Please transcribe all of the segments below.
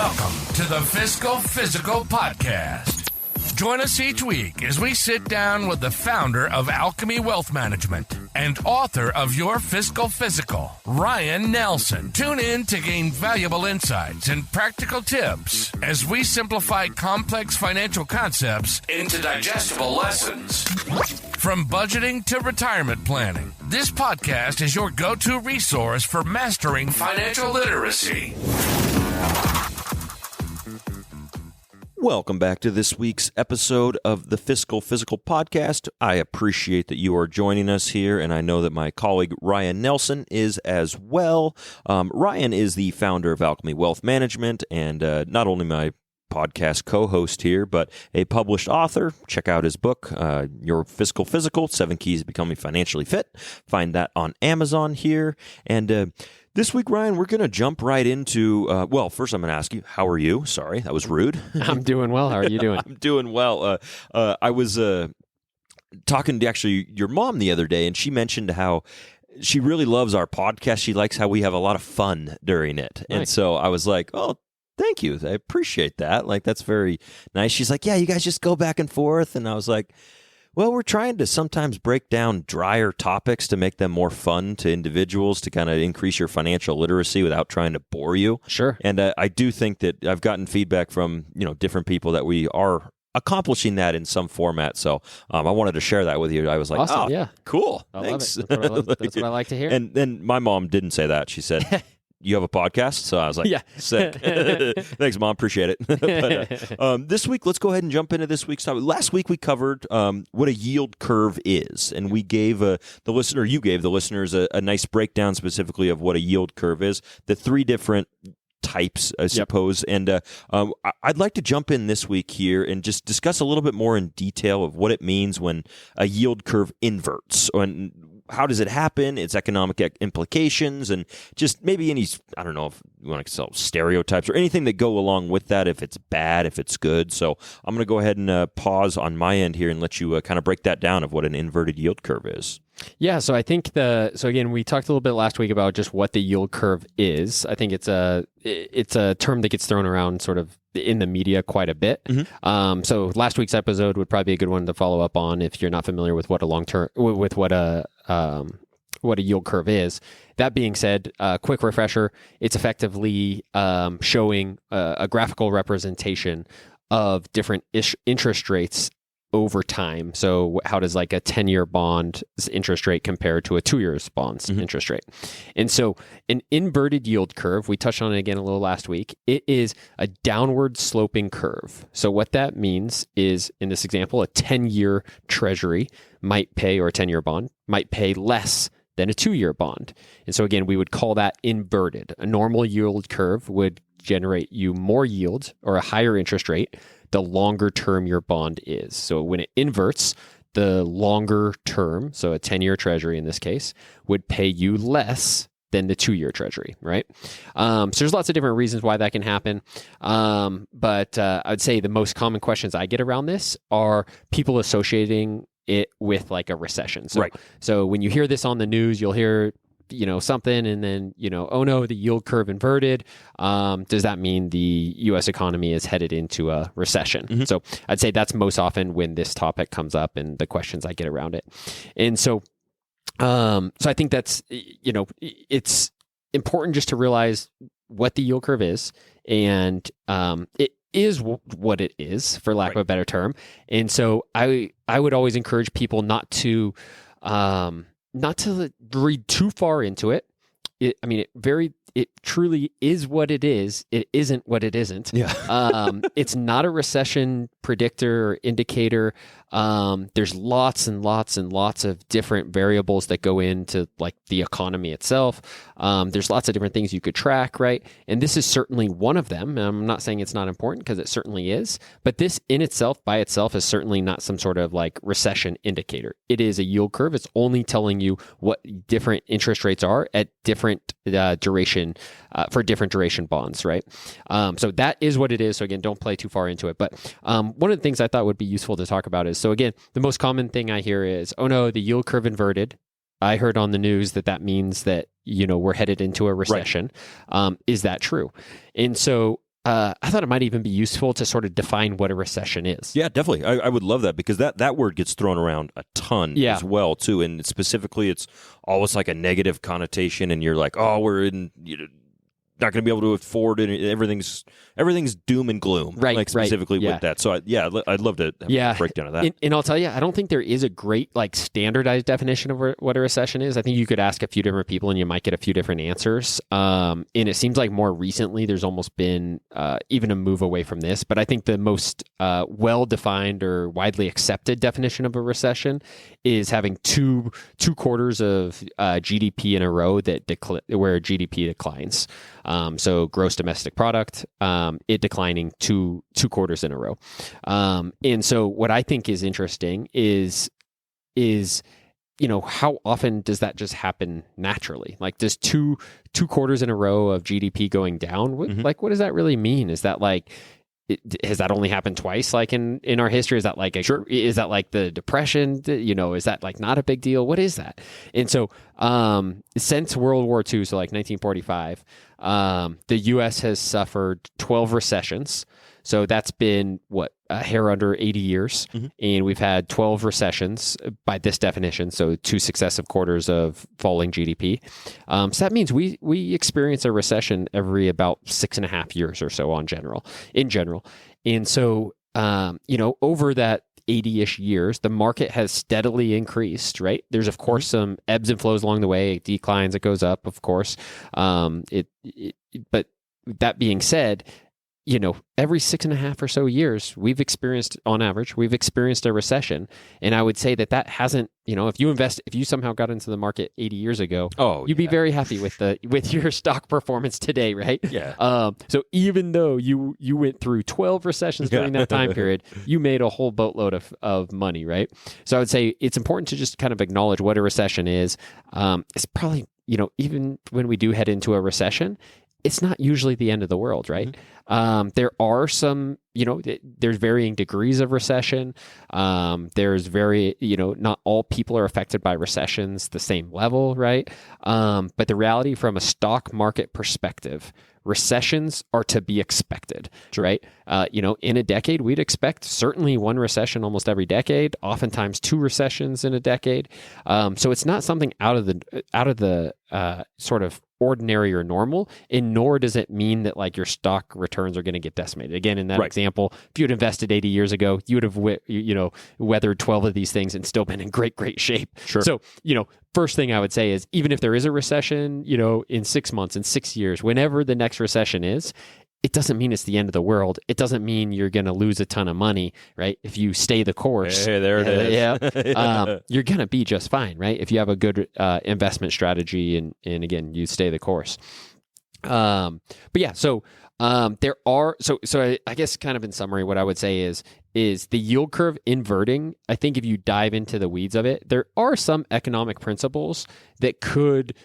Welcome to the Fiscal Physical Podcast. Join us each week as we sit down with the founder of Alchemy Wealth Management and author of Your Fiscal Physical, Ryan Nelson. Tune in to gain valuable insights and practical tips as we simplify complex financial concepts into digestible lessons. From budgeting to retirement planning, this podcast is your go-to resource for mastering financial literacy. Welcome back to this week's episode of the Fiscal Physical Podcast. I appreciate that you are joining us here, and I know that my colleague Ryan Nelson is as well. Ryan is the founder of Alchemy Wealth Management, and not only my podcast co-host here, but a published author. Check out his book, Your Fiscal Physical, 7 Keys to Becoming Financially Fit. Find that on Amazon here. And this week, Ryan, we're going to jump right into, well, first I'm going to ask you, how are you? Sorry, that was rude. I'm doing well. How are you doing? I'm doing well. I was talking to actually your mom the other day, and she mentioned how she really loves our podcast. She likes how we have a lot of fun during it. Nice. And so I was like, oh, thank you. I appreciate that. Like, that's very nice. She's like, yeah, you guys just go back and forth. And I was like, well, we're trying to sometimes break down drier topics to make them more fun to individuals, to kind of increase your financial literacy without trying to bore you. Sure. And I do think that I've gotten feedback from, different people that we are accomplishing that in some format. So I wanted to share that with you. I was like, awesome. Oh, yeah, cool. I Thanks. love it. That's what I like to hear. And then my mom didn't say that. She said, you have a podcast? So I was like, yeah. Sick. Thanks, Mom. Appreciate it. But, this week, let's go ahead and jump into this week's topic. Last week, we covered what a yield curve is, and we gave you gave the listeners a nice breakdown specifically of what a yield curve is, the 3 different types, I suppose. And I'd like to jump in this week here and just discuss a little bit more in detail of what it means when a yield curve inverts, and how does it happen, its economic implications, and just maybe any, I don't know if you want to sell stereotypes or anything that go along with that, if it's bad, if it's good. So I'm going to go ahead and pause on my end here and let you kind of break that down of what an inverted yield curve is. Yeah, so I think so again, we talked a little bit last week about just what the yield curve is. I think it's a term that gets thrown around sort of in the media quite a bit. Mm-hmm. So last week's episode would probably be a good one to follow up on if you're not familiar with what a yield curve is. That being said, quick refresher, it's effectively showing a graphical representation of different interest rates over time. So how does like a 10-year bond's interest rate compare to a 2-year bond's interest rate? And so an inverted yield curve, we touched on it again a little last week, it is a downward sloping curve. So what that means is, in this example, a 10-year treasury might pay, or a 10-year bond, might pay less than a 2-year bond. And so again, we would call that inverted. A normal yield curve would generate you more yield or a higher interest rate the longer term your bond is. So when it inverts, the longer term, so a 10-year treasury in this case, would pay you less than the 2-year treasury, right? So there's lots of different reasons why that can happen. But I'd say the most common questions I get around this are people associating it with like a recession. So, right. So when you hear this on the news, you'll hear something, and then, oh no, the yield curve inverted. Does that mean the U.S. economy is headed into a recession? Mm-hmm. So I'd say that's most often when this topic comes up and the questions I get around it. And so I think that's, it's important just to realize what the yield curve is, and it is what it is, for lack of a better term. And so I would always encourage people not to read too far into it. It truly is what it is. It isn't what it isn't. Yeah. It's not a recession predictor or indicator. There's lots and lots and lots of different variables that go into like the economy itself. There's lots of different things you could track, right? And this is certainly one of them. I'm not saying it's not important, because it certainly is. But this in itself, by itself, is certainly not some sort of like recession indicator. It is a yield curve. It's only telling you what different interest rates are at different duration for different duration bonds, right? So that is what it is. So again, don't play too far into it. But one of the things I thought would be useful to talk about is, so again, the most common thing I hear is, oh no, the yield curve inverted. I heard on the news that means that, we're headed into a recession. Right. Is that true? And so I thought it might even be useful to sort of define what a recession is. Yeah, definitely. I would love that because that word gets thrown around a ton as well too, and specifically, it's always like a negative connotation, and you're like, oh, we're in. Not going to be able to afford it. Everything's doom and gloom, right? Like specifically with that. So I'd love to have a breakdown of that. And I'll tell you, I don't think there is a great like standardized definition of what a recession is. I think you could ask a few different people and you might get a few different answers. And it seems like more recently there's almost been even a move away from this. But I think the most well-defined or widely accepted definition of a recession is having two quarters of GDP in a row where GDP declines. So gross domestic product, it declining two quarters in a row. And so what I think is interesting is, how often does that just happen naturally? Like, does two quarters in a row of GDP going down? What does that really mean? Is that like, has that only happened twice? Like in our history, is that like is that like the Depression? Is that like not a big deal? What is that? And so, since World War II, so like 1945, the U.S. has suffered 12 recessions. So that's been a hair under 80 years, and we've had 12 recessions by this definition. So 2 successive quarters of falling GDP. So that means we experience a recession every about 6.5 years or so in general. And so over that 80-ish years, the market has steadily increased, right? There's, of course, some ebbs and flows along the way. It declines, it goes up, of course. But that being said, every 6.5 or so years, on average, we've experienced a recession. And I would say that hasn't, if you somehow got into the market 80 years ago, you'd be very happy with your stock performance today, right? Yeah. So even though you went through 12 recessions during that time period, you made a whole boatload of money, right? So I would say it's important to just kind of acknowledge what a recession is. It's probably, even when we do head into a recession, it's not usually the end of the world, right? There are some, there's varying degrees of recession. There's not all people are affected by recessions the same level, right? But the reality from a stock market perspective, recessions are to be expected, right? In a decade, we'd expect certainly one recession almost every decade, oftentimes 2 recessions in a decade. So it's not something out of the sort of ordinary or normal, and nor does it mean that like your stock returns are going to get decimated. Again, in that example, if you had invested 80 years ago, you would have weathered 12 of these things and still been in great shape. Sure. So, first thing I would say is even if there is a recession, in 6 months, in 6 years, whenever the next recession is, it doesn't mean it's the end of the world. It doesn't mean you're going to lose a ton of money, right? If you stay the course. Hey, there it is. You're going to be just fine, right? If you have a good investment strategy and again, you stay the course. But yeah, so there are, so I guess kind of in summary, what I would say is the yield curve inverting. I think if you dive into the weeds of it, there are some economic principles that could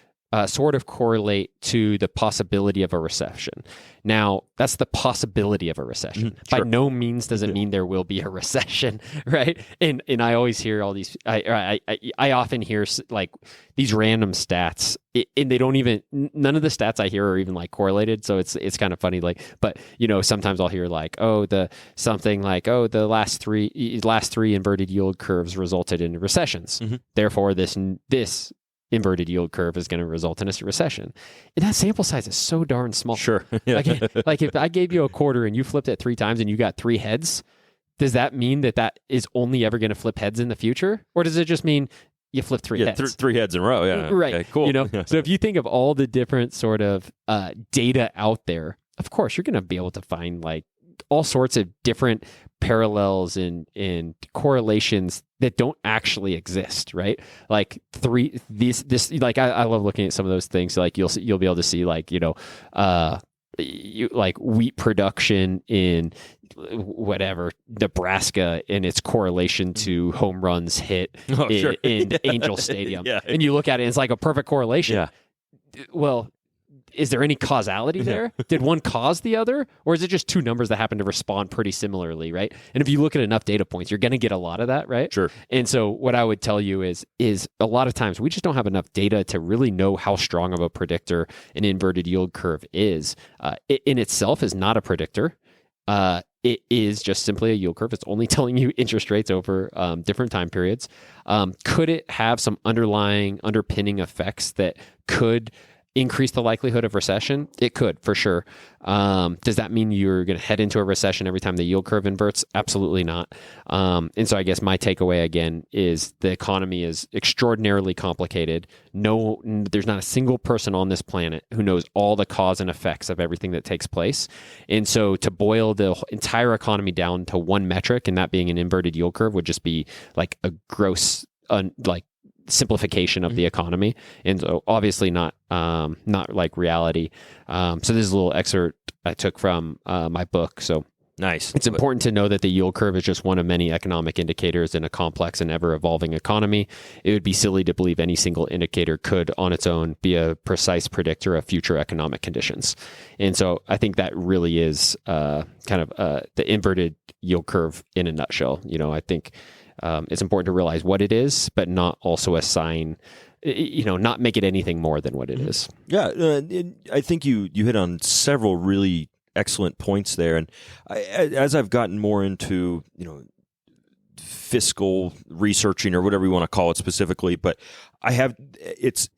sort of correlate to the possibility of a recession. Now, that's the possibility of a recession. Sure. By no means does it mean there will be a recession, right? And I always hear all these. I often hear like these random stats, and they don't even. None of the stats I hear are even like correlated. So it's kind of funny. Like, but sometimes I'll hear like, the last three inverted yield curves resulted in recessions. Therefore, this inverted yield curve is going to result in a recession. And that sample size is so darn small. Sure. Yeah. Like if I gave you a quarter and you flipped it 3 times and you got 3 heads, does that mean that is only ever going to flip heads in the future? Or does it just mean you flip 3 heads? 3 heads in a row. Yeah. Right. Okay, cool. So if you think of all the different sort of data out there, of course, you're going to be able to find like all sorts of different parallels and correlations that don't actually exist, right? Like I love looking at some of those things. Like you'll be able to see like like wheat production in whatever Nebraska and its correlation to home runs hit in Angel Stadium, and you look at it, and it's like a perfect correlation. Yeah. Well, is there any causality there? Did one cause the other? Or is it just two numbers that happen to respond pretty similarly, right? And if you look at enough data points, you're going to get a lot of that, right? Sure. And so what I would tell you is a lot of times we just don't have enough data to really know how strong of a predictor an inverted yield curve is. It in itself is not a predictor. It is just simply a yield curve. It's only telling you interest rates over different time periods. Could it have some underpinning effects that could increase the likelihood of recession? It could, for sure. Does that mean you're going to head into a recession every time the yield curve inverts? Absolutely not. And so I guess my takeaway again is the economy is extraordinarily complicated. There's not a single person on this planet who knows all the cause and effects of everything that takes place. And so to boil the entire economy down to one metric, and that being an inverted yield curve, would just be like a gross, simplification of the economy, and so obviously not like reality. So this is a little excerpt I took from my book. So nice. It's important to know that the yield curve is just one of many economic indicators in a complex and ever-evolving economy. It would be silly to believe any single indicator could, on its own, be a precise predictor of future economic conditions. And so I think that really is the inverted yield curve in a nutshell. I think it's important to realize what it is, but not also assign, not make it anything more than what it is. Yeah, I think you hit on several really excellent points there. And as I've gotten more into, fiscal researching or whatever you want to call it specifically, but it's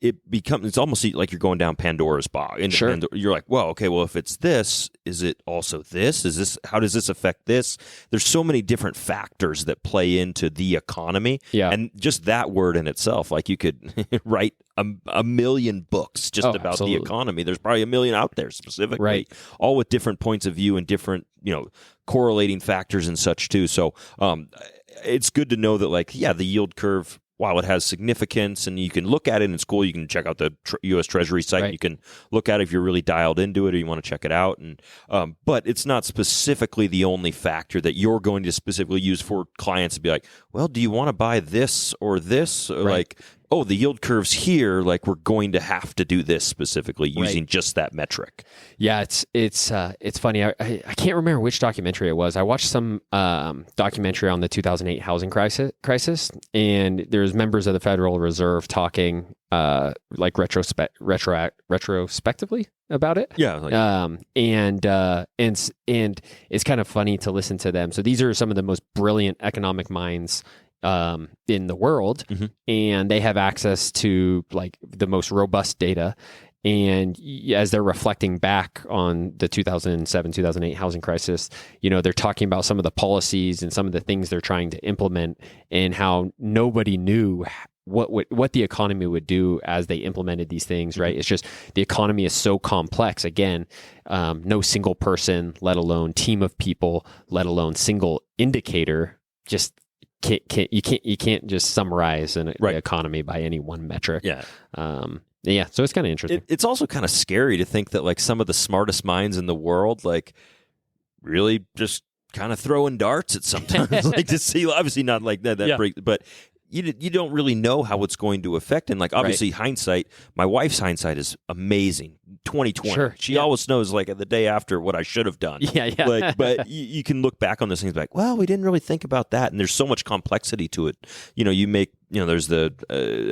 almost like you're going down Pandora's box. And sure. You're like, well, okay, well, if it's this, is it also this? How does this affect this? There's so many different factors that play into the economy. Yeah. And just that word in itself, like you could write a million books just about absolutely. the economy. There's probably a million out there specifically, right. All with different points of view and different, correlating factors and such too. So, it's good to know that, the yield curve, while it has significance and you can look at it and it's cool, you can check out the U.S. Treasury site. Right. You can look at it if you're really dialed into it or you want to check it out. And but it's not specifically the only factor that you're going to specifically use for clients to be like, well, do you want to buy this or this? Or right. The yield curve's here, we're going to have to do this specifically using just that metric. Yeah, it's funny. I can't remember which documentary it was. I watched some documentary on the 2008 housing crisis, and there's members of the Federal Reserve talking retrospectively about it. Yeah. And it's kind of funny to listen to them. So these are some of the most brilliant economic minds in the world, and they have access to the most robust data. And as they're reflecting back on the 2007-2008 housing crisis, they're talking about some of the policies and some of the things they're trying to implement, and how nobody knew what the economy would do as they implemented these things, right? It's just the economy is so complex. Again, no single person, let alone team of people, let alone single indicator, just you can't just summarize the economy by any one metric. Yeah. So it's kind of interesting. It's also kind of scary to think that some of the smartest minds in the world, really just kind of throwing darts at sometimes, to see, obviously not like that break, but you don't really know how it's going to affect. And obviously hindsight, my wife's hindsight is amazing. 2020. Sure. She always knows the day after what I should have done. Yeah. But you can look back on those things well, we didn't really think about that. And there's so much complexity to it. You make, there's the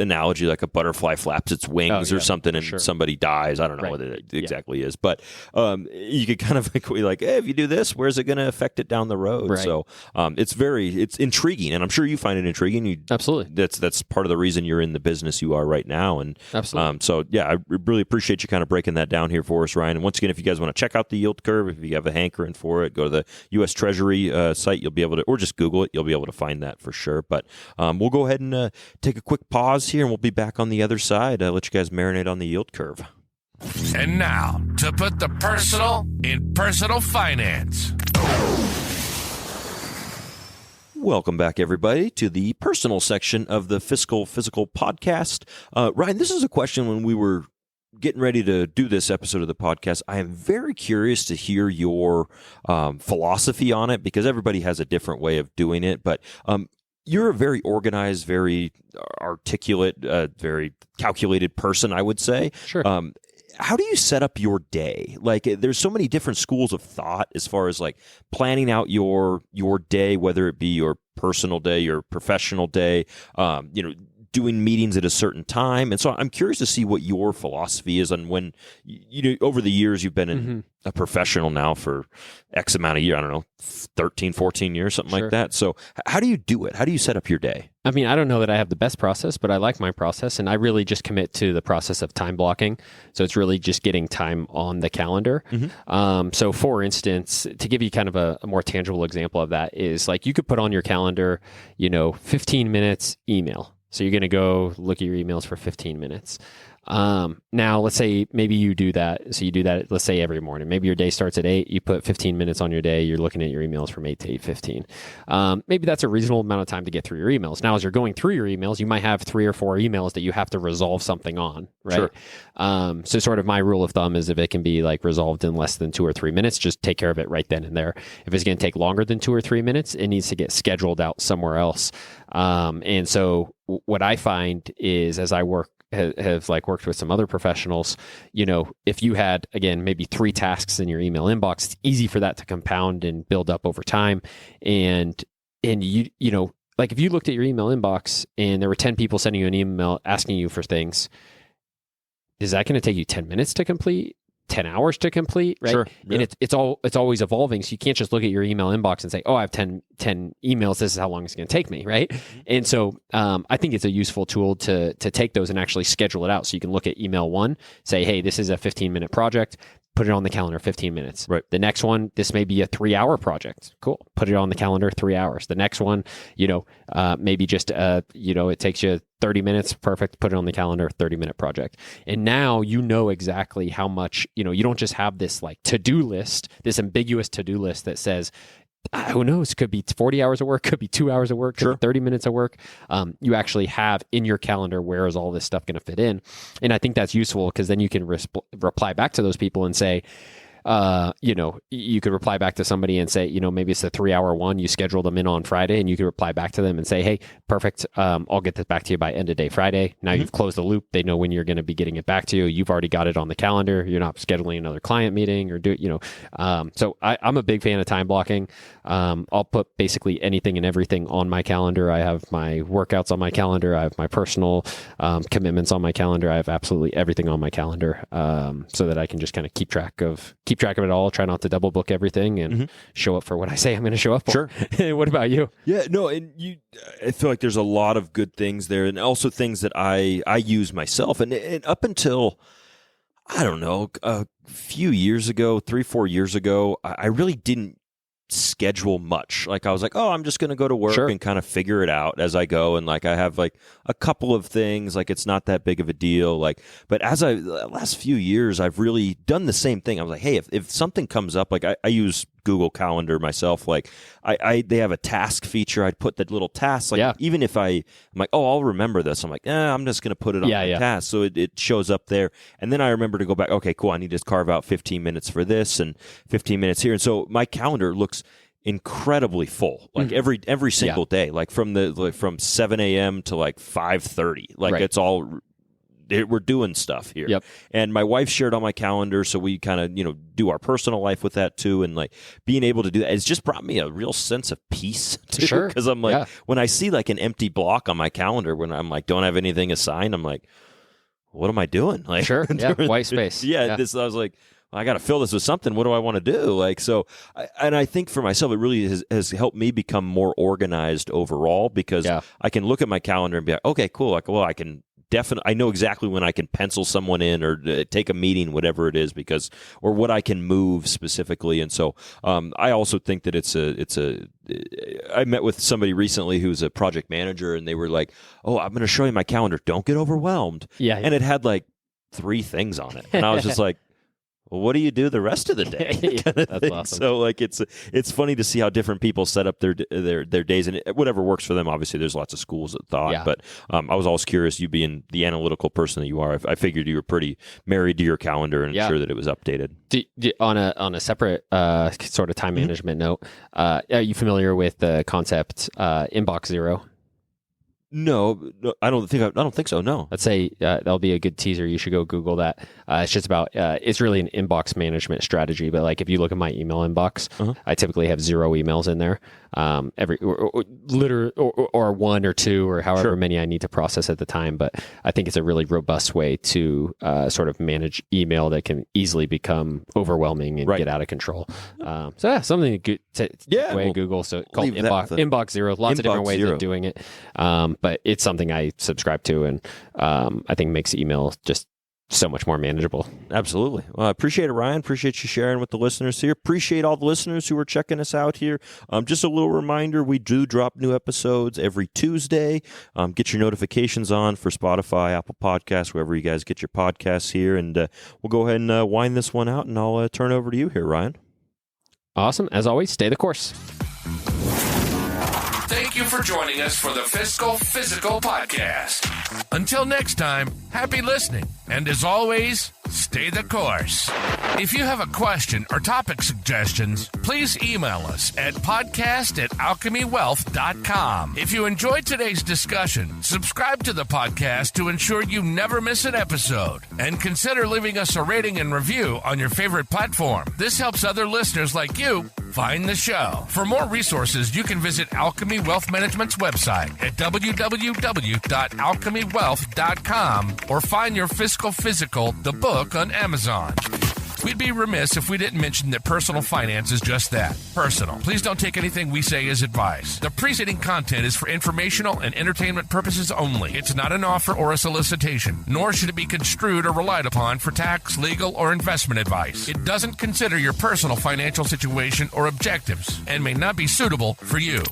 analogy a butterfly flaps its wings or something and somebody dies. I don't know what it exactly is. But you could kind of if you do this, where's it going to affect it down the road? Right. So it's intriguing. And I'm sure you find it intriguing. Absolutely. That's part of the reason you're in the business you are right now. And absolutely. I really appreciate you kind of breaking that down here for us, Ryan. And once again, if you guys want to check out the yield curve, if you have a hankering for it, go to the U.S. Treasury site. You'll be able to, or just Google it. You'll be able to find that for sure. But we'll go ahead and take a quick pause here, and we'll be back on the other side. Let you guys marinate on the yield curve. And now, to put the personal in personal finance. Welcome back, everybody, to the personal section of the Fiscal Physical podcast. Ryan, this is a question when we were getting ready to do this episode of the podcast. I am very curious to hear your philosophy on it, because everybody has a different way of doing it. But you're a very organized, very articulate, very calculated person, I would say. Sure. how do you set up your day? Like, there's so many different schools of thought as far as like planning out your day, whether it be your personal day, your professional day, doing meetings at a certain time. And so I'm curious to see what your philosophy is on when, over the years, you've been a professional now for X amount of years, I don't know, 13, 14 years, something like that. So how do you do it? How do you set up your day? I mean, I don't know that I have the best process, but I like my process, and I really just commit to the process of time blocking. So it's really just getting time on the calendar. So for instance, to give you kind of a more tangible example of that is like you could put on your calendar, 15 minutes email. So you're going to go look at your emails for 15 minutes. Now, let's say maybe you do that. So you do that, let's say every morning. Maybe your day starts at 8. You put 15 minutes on your day. You're looking at your emails from 8 to 8:15. Maybe that's a reasonable amount of time to get through your emails. Now, as you're going through your emails, you might have 3 or 4 emails that you have to resolve something on, right? Sure. So sort of my rule of thumb is if it can be like resolved in less than 2 or 3 minutes, just take care of it right then and there. If it's going to take longer than 2 or 3 minutes, it needs to get scheduled out somewhere else. And so what I find is as I have like worked with some other professionals, if you had, again, maybe 3 tasks in your email inbox, it's easy for that to compound and build up over time. And like if you looked at your email inbox and there were 10 people sending you an email asking you for things, is that going to take you 10 minutes to complete? 10 hours to complete, right? Sure. Yeah. And it's always evolving. So you can't just look at your email inbox and say, oh, I have 10 emails. This is how long it's going to take me, right? And so I think it's a useful tool to take those and actually schedule it out. So you can look at email 1, say, hey, this is a 15-minute project. Put it on the calendar, 15 minutes. Right. The next one, this may be a 3-hour project. Cool. Put it on the calendar, 3 hours. The next one, maybe just, it takes you 30 minutes. Perfect. Put it on the calendar, 30-minute project. And now you know exactly how much, you don't just have this like to-do list, this ambiguous to-do list that says, who knows? Could be 40 hours of work, could be 2 hours of work, could be 30 minutes of work. You actually have in your calendar, where is all this stuff going to fit in? And I think that's useful because then you can reply back to those people and say, you could reply back to somebody and say, maybe it's a 3-hour one, you scheduled them in on Friday, and you could reply back to them and say, hey, perfect. I'll get this back to you by end of day Friday. Now you've closed the loop. They know when you're going to be getting it back to you. You've already got it on the calendar. You're not scheduling another client meeting or so I'm a big fan of time blocking. I'll put basically anything and everything on my calendar. I have my workouts on my calendar. I have my personal commitments on my calendar. I have absolutely everything on my calendar so that I can just kind of keep track of it all, try not to double book everything and show up for what I say I'm going to show up for. Sure. What about you? Yeah, no, and I feel like there's a lot of good things there and also things that I use myself. And up until, I don't know, a few years ago, 3-4 years ago, I really didn't schedule much. Like I was like, oh, I'm just going to go to work and kind of figure it out as I go. And like I have like a couple of things, like it's not that big of a deal. Like, but the last few years, I've really done the same thing. I was like, hey, if something comes up, like I use Google Calendar myself. Like they have a task feature. I'd put that little task. Like even if I'm like, oh, I'll remember this. I'm like, I'm just going to put it on my task. So it shows up there. And then I remember to go back. Okay, cool. I need to carve out 15 minutes for this and 15 minutes here. And so my calendar looks incredibly full, like every single day, like from 7 a.m. to like 5:30. Like it's all. We're doing stuff here. Yep. And my wife shared on my calendar, so we kind of, do our personal life with that too. And like being able to do that, it's just brought me a real sense of peace too. Sure. Because I'm like, when I see like an empty block on my calendar, when I'm like, don't have anything assigned, I'm like, what am I doing? Like, white space. I was like, I got to fill this with something. What do I want to do? Like, so, and I think for myself, it really has helped me become more organized overall because I can look at my calendar and be like, okay, cool. Like, well, I know exactly when I can pencil someone in or take a meeting, whatever it is, or what I can move specifically. And so I also think that I met with somebody recently who's a project manager and they were like, oh, I'm going to show you my calendar. Don't get overwhelmed. Yeah. And it had like 3 things on it. And I was just like, well, what do you do the rest of the day? That's awesome. So like it's funny to see how different people set up their days and whatever works for them. Obviously, there's lots of schools of thought, but I was always curious. You being the analytical person that you are, I figured you were pretty married to your calendar and ensure that it was updated. On a separate sort of time management note, are you familiar with the concept inbox zero? No, I don't think so. No. Let's say that'll be a good teaser. You should go Google that. It's just about it's really an inbox management strategy. But like if you look at my email inbox, I typically have 0 emails in there. Every or 1 or 2 or however many I need to process at the time. But I think it's a really robust way to sort of manage email that can easily become overwhelming and get out of control. Something to Google. So called Inbox Zero. Lots of different ways of doing it. But it's something I subscribe to, and I think makes email just so much more manageable. Absolutely. Well, I appreciate it, Ryan. Appreciate you sharing with the listeners here. Appreciate all the listeners who are checking us out here. Just a little reminder, we do drop new episodes every Tuesday. Get your notifications on for Spotify, Apple Podcasts, wherever you guys get your podcasts here. And we'll go ahead and wind this one out, and I'll turn it over to you here, Ryan. Awesome. As always, stay the course. Thank you for joining us for the Fiscal Physical Podcast. Until next time, happy listening. And as always, stay the course. If you have a question or topic suggestions, please email us at podcast@alchemywealth.com. If you enjoyed today's discussion, subscribe to the podcast to ensure you never miss an episode. And consider leaving us a rating and review on your favorite platform. This helps other listeners like you find the show. For more resources, you can visit Alchemy Wealth Management's website at www.alchemywealth.com or find your Fiscal Physical, the book, on Amazon. We'd be remiss if we didn't mention that personal finance is just that, personal. Please don't take anything we say as advice. The preceding content is for informational and entertainment purposes only. It's not an offer or a solicitation, nor should it be construed or relied upon for tax, legal, or investment advice. It doesn't consider your personal financial situation or objectives and may not be suitable for you.